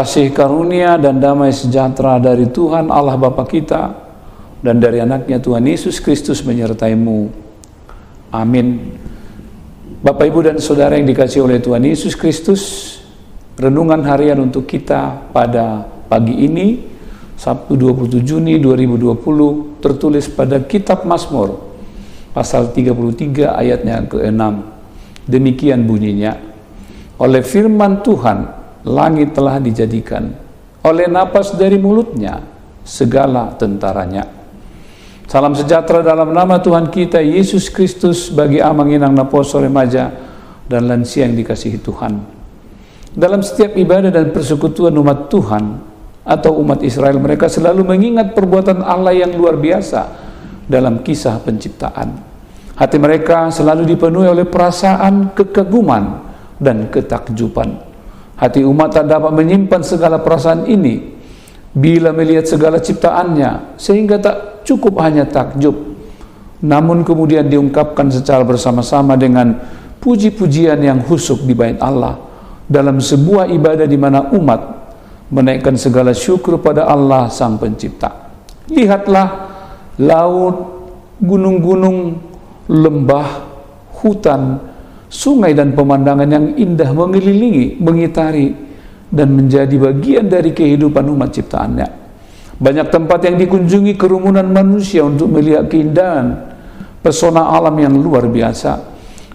Kasih karunia dan damai sejahtera dari Tuhan Allah Bapa kita dan dari anaknya Tuhan Yesus Kristus menyertaimu. Amin. Bapak, Ibu, dan Saudara yang dikasihi oleh Tuhan Yesus Kristus, renungan harian untuk kita pada pagi ini, Sabtu 27 Juni 2020, tertulis pada Kitab Mazmur, pasal 33 ayatnya ke-6. Demikian bunyinya, oleh firman Tuhan, langit telah dijadikan, oleh napas dari mulutnya, segala tentaranya. Salam sejahtera dalam nama Tuhan kita Yesus Kristus bagi amang inang naposo remaja dan lansia yang dikasihi Tuhan. Dalam setiap ibadah dan persekutuan umat Tuhan atau umat Israel, mereka selalu mengingat perbuatan Allah yang luar biasa dalam kisah penciptaan. Hati mereka selalu dipenuhi oleh perasaan kekaguman dan ketakjuban. Hati umat tak dapat menyimpan segala perasaan ini bila melihat segala ciptaannya, sehingga tak cukup hanya takjub, namun kemudian diungkapkan secara bersama-sama dengan puji-pujian yang khusyuk di bait Allah dalam sebuah ibadah di mana umat menaikkan segala syukur pada Allah Sang Pencipta. Lihatlah laut, gunung-gunung, lembah, hutan, sungai dan pemandangan yang indah mengelilingi, mengitari, dan menjadi bagian dari kehidupan umat ciptaannya. Banyak tempat yang dikunjungi kerumunan manusia untuk melihat keindahan pesona alam yang luar biasa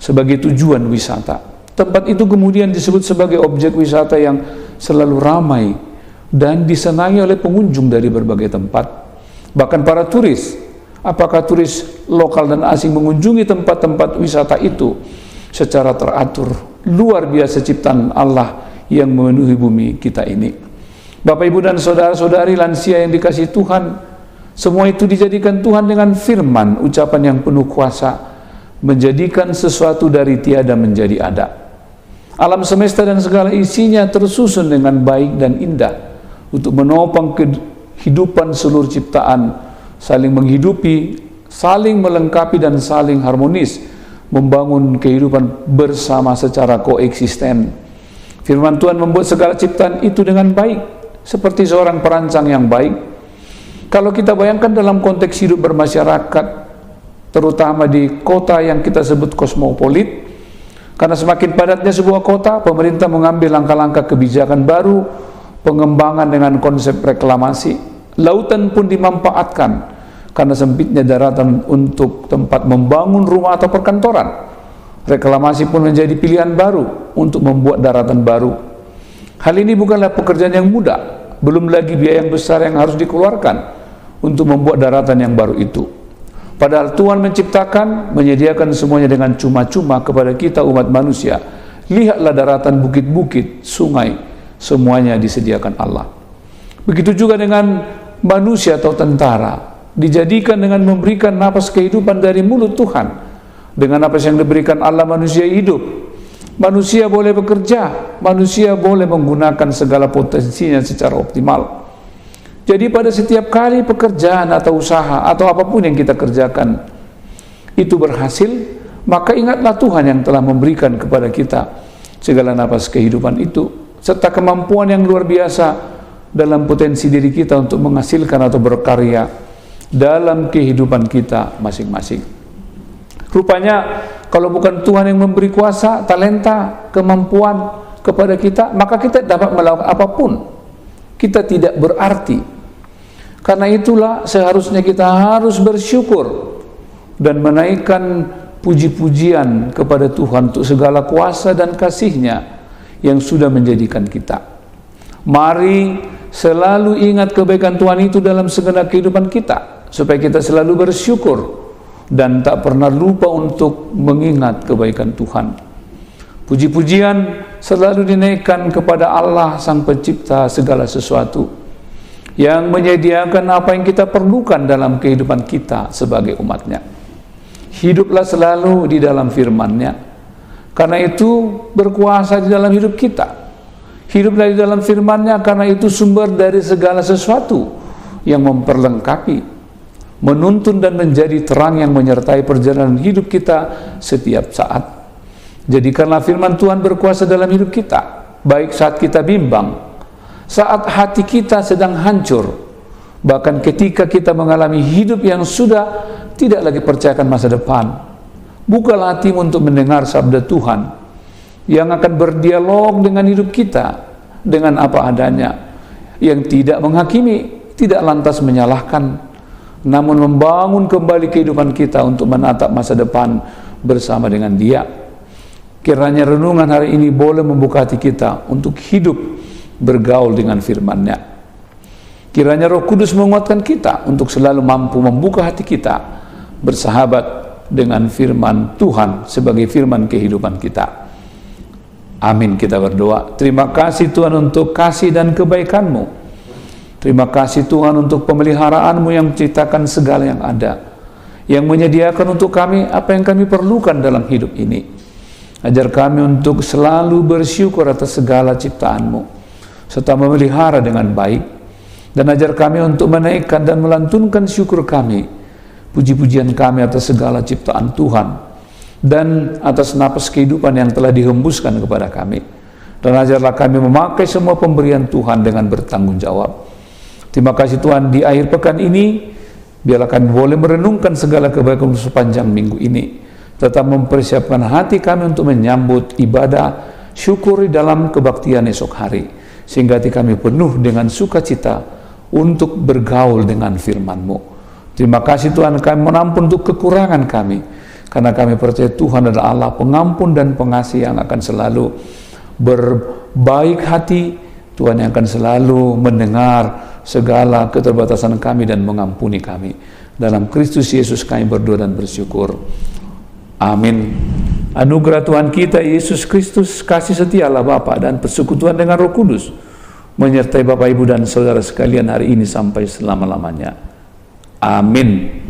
sebagai tujuan wisata. Tempat itu kemudian disebut sebagai objek wisata yang selalu ramai dan disenangi oleh pengunjung dari berbagai tempat. Bahkan para turis, apakah turis lokal dan asing, mengunjungi tempat-tempat wisata itu secara teratur. Luar biasa ciptaan Allah yang memenuhi bumi kita ini. Bapak, Ibu, dan saudara-saudari lansia yang dikasihi Tuhan, semua itu dijadikan Tuhan dengan firman, ucapan yang penuh kuasa, menjadikan sesuatu dari tiada menjadi ada. Alam semesta dan segala isinya tersusun dengan baik dan indah untuk menopang kehidupan seluruh ciptaan, saling menghidupi, saling melengkapi, dan saling harmonis, membangun kehidupan bersama secara koeksisten. Firman Tuhan membuat segala ciptaan itu dengan baik, seperti seorang perancang yang baik. Kalau kita bayangkan dalam konteks hidup bermasyarakat, terutama di kota yang kita sebut kosmopolit, karena semakin padatnya sebuah kota, pemerintah mengambil langkah-langkah kebijakan baru, pengembangan dengan konsep reklamasi. Lautan pun dimanfaatkan karena sempitnya daratan untuk tempat membangun rumah atau perkantoran. Reklamasi pun menjadi pilihan baru untuk membuat daratan baru. Hal ini bukanlah pekerjaan yang mudah, belum lagi biaya yang besar yang harus dikeluarkan untuk membuat daratan yang baru itu. Padahal Tuhan menciptakan, menyediakan semuanya dengan cuma-cuma kepada kita umat manusia. Lihatlah daratan, bukit-bukit, sungai, semuanya disediakan Allah. Begitu juga dengan manusia atau tentara, dijadikan dengan memberikan napas kehidupan dari mulut Tuhan. Dengan napas yang diberikan Allah, manusia hidup. Manusia boleh bekerja, manusia boleh menggunakan segala potensinya secara optimal. Jadi pada setiap kali pekerjaan atau usaha atau apapun yang kita kerjakan itu berhasil, maka ingatlah Tuhan yang telah memberikan kepada kita segala napas kehidupan itu, serta kemampuan yang luar biasa dalam potensi diri kita untuk menghasilkan atau berkarya dalam kehidupan kita masing-masing. Rupanya kalau bukan Tuhan yang memberi kuasa, talenta, kemampuan kepada kita, maka kita dapat melakukan apapun. Kita tidak berarti. Karena itulah seharusnya kita harus bersyukur dan menaikkan puji-pujian kepada Tuhan untuk segala kuasa dan kasih-Nya yang sudah menjadikan kita. Mari selalu ingat kebaikan Tuhan itu dalam segenap kehidupan kita, supaya kita selalu bersyukur dan tak pernah lupa untuk mengingat kebaikan Tuhan. Puji-pujian selalu dinaikkan kepada Allah Sang Pencipta segala sesuatu, yang menyediakan apa yang kita perlukan dalam kehidupan kita sebagai umatnya. Hiduplah selalu di dalam firman-Nya, karena itu berkuasa di dalam hidup kita. Hiduplah di dalam firman-Nya, karena itu sumber dari segala sesuatu yang memperlengkapi, menuntun dan menjadi terang yang menyertai perjalanan hidup kita setiap saat. Jadikanlah firman Tuhan berkuasa dalam hidup kita, baik saat kita bimbang, saat hati kita sedang hancur, bahkan ketika kita mengalami hidup yang sudah tidak lagi percayakan masa depan. Bukalah hatimu untuk mendengar sabda Tuhan yang akan berdialog dengan hidup kita dengan apa adanya, yang tidak menghakimi, tidak lantas menyalahkan, namun membangun kembali kehidupan kita untuk menatap masa depan bersama dengan Dia. Kiranya renungan hari ini boleh membuka hati kita untuk hidup bergaul dengan firman-Nya. Kiranya Roh Kudus menguatkan kita untuk selalu mampu membuka hati kita bersahabat dengan firman Tuhan sebagai firman kehidupan kita. Amin, kita berdoa. Terima kasih Tuhan untuk kasih dan kebaikan-Mu. Terima kasih Tuhan untuk pemeliharaan-Mu yang menciptakan segala yang ada, yang menyediakan untuk kami apa yang kami perlukan dalam hidup ini. Ajar kami untuk selalu bersyukur atas segala ciptaan-Mu, serta memelihara dengan baik. Dan ajar kami untuk menaikkan dan melantunkan syukur kami, puji-pujian kami atas segala ciptaan Tuhan, dan atas napas kehidupan yang telah dihembuskan kepada kami. Dan ajarlah kami memakai semua pemberian Tuhan dengan bertanggung jawab. Terima kasih Tuhan, di akhir pekan ini biarlah kami boleh merenungkan segala kebaikan sepanjang minggu ini, tetap mempersiapkan hati kami untuk menyambut ibadah syukur dalam kebaktian esok hari, sehingga hati kami penuh dengan sukacita untuk bergaul dengan firman-Mu. Terima kasih Tuhan, kami menampun untuk kekurangan kami, karena kami percaya Tuhan adalah Allah pengampun dan pengasih yang akan selalu berbaik hati, Tuhan yang akan selalu mendengar segala keterbatasan kami dan mengampuni kami. Dalam Kristus Yesus kami berdoa dan bersyukur. Amin. Anugerah Tuhan kita Yesus Kristus, kasih setia Allah Bapa, dan persekutuan dengan Roh Kudus menyertai Bapak, Ibu, dan saudara sekalian hari ini sampai selama-lamanya. Amin.